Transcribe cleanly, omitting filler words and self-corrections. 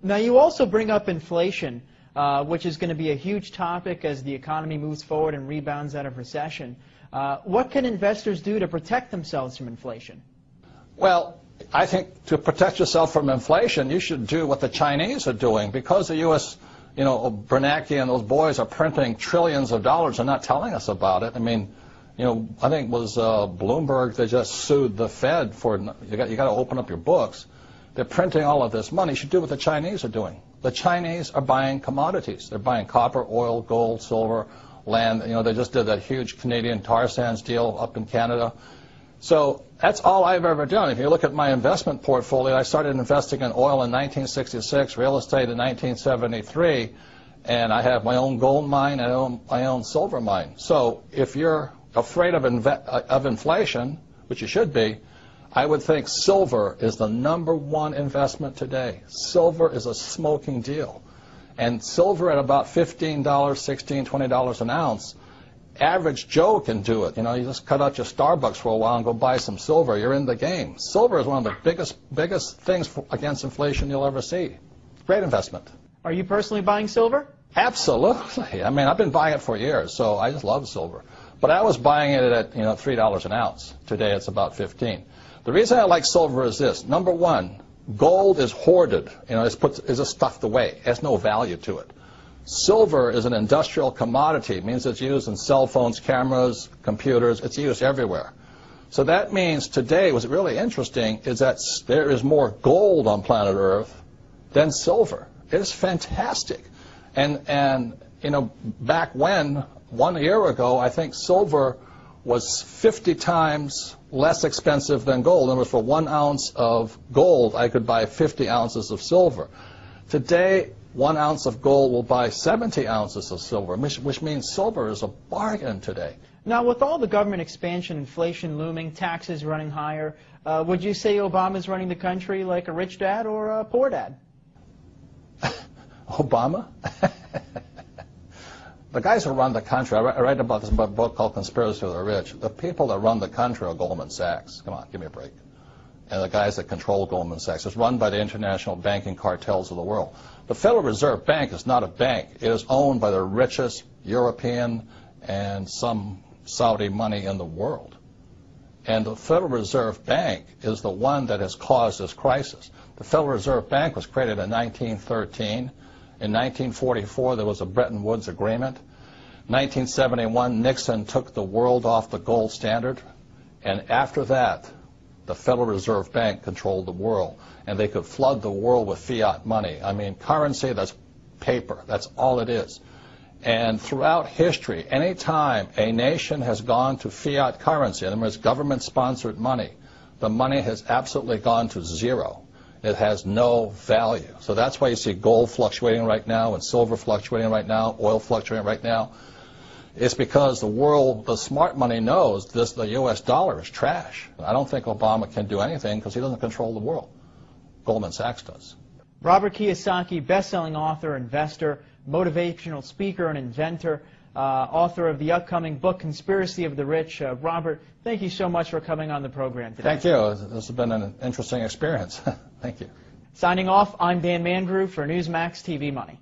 Now, you also bring up inflation, which is going to be a huge topic as the economy moves forward and rebounds out of recession. What can investors do to protect themselves from inflation? Well, I think to protect yourself from inflation, you should do what the Chinese are doing. Because the U.S., Bernanke and those boys are printing trillions of dollars and not telling us about it. I mean, I think it was Bloomberg that just sued the Fed for, you got to open up your books. They're printing all of this money. You should do what the Chinese are doing. The Chinese are buying commodities. They're buying copper, oil, gold, silver, land. They just did that huge Canadian tar sands deal up in Canada. So that's all I've ever done. If you look at my investment portfolio, I started investing in oil in 1966, real estate in 1973, and I have my own gold mine and my own silver mine. So if you're afraid of inflation, which you should be, I would think silver is the #1 investment today. Silver is a smoking deal. And silver at about $15, $16, $20 an ounce, average Joe can do it. You just cut out your Starbucks for a while and go buy some silver. You're in the game. Silver is one of the biggest things against inflation you'll ever see. Great investment. Are you personally buying silver? Absolutely. I mean, I've been buying it for years, so I just love silver. But I was buying it at $3 an ounce. Today it's about 15. The reason I like silver is this. #1, gold is hoarded. It's just stuffed away. It has no value to it. Silver is an industrial commodity. It means it's used in cell phones, cameras, computers. It's used everywhere. So that means today, what's really interesting is that there is more gold on planet Earth than silver. It's fantastic. And back when, 1 year ago, I think silver was 50 times less expensive than gold. In other words, for 1 ounce of gold, I could buy 50 ounces of silver. Today, 1 ounce of gold will buy 70 ounces of silver, which means silver is a bargain today. Now, with all the government expansion, inflation looming, taxes running higher, would you say Obama's running the country like a rich dad or a poor dad? Obama? The guys who run the country, I write about this in a book called Conspiracy of the Rich. The people that run the country are Goldman Sachs. Come on, give me a break. And the guys that control Goldman Sachs. It's run by the international banking cartels of the world. The Federal Reserve Bank is not a bank. It is owned by the richest European and some Saudi money in the world. And the Federal Reserve Bank is the one that has caused this crisis. The Federal Reserve Bank was created in 1913. In 1944, there was a Bretton Woods Agreement. 1971, Nixon took the world off the gold standard. And after that, the Federal Reserve Bank controlled the world. And they could flood the world with fiat money. I mean, currency, that's paper. That's all it is. And throughout history, any time a nation has gone to fiat currency, in other words, government-sponsored money, the money has absolutely gone to zero. It has no value. So that's why you see gold fluctuating right now and silver fluctuating right now, oil fluctuating right now. It's because the world, the smart money knows the U.S. dollar is trash. I don't think Obama can do anything because he doesn't control the world. Goldman Sachs does. Robert Kiyosaki, best-selling author, investor, motivational speaker, and inventor, author of the upcoming book, Conspiracy of the Rich. Robert, thank you so much for coming on the program today. Thank you. This has been an interesting experience. Thank you. Signing off, I'm Dan Mandrew for Newsmax TV Money.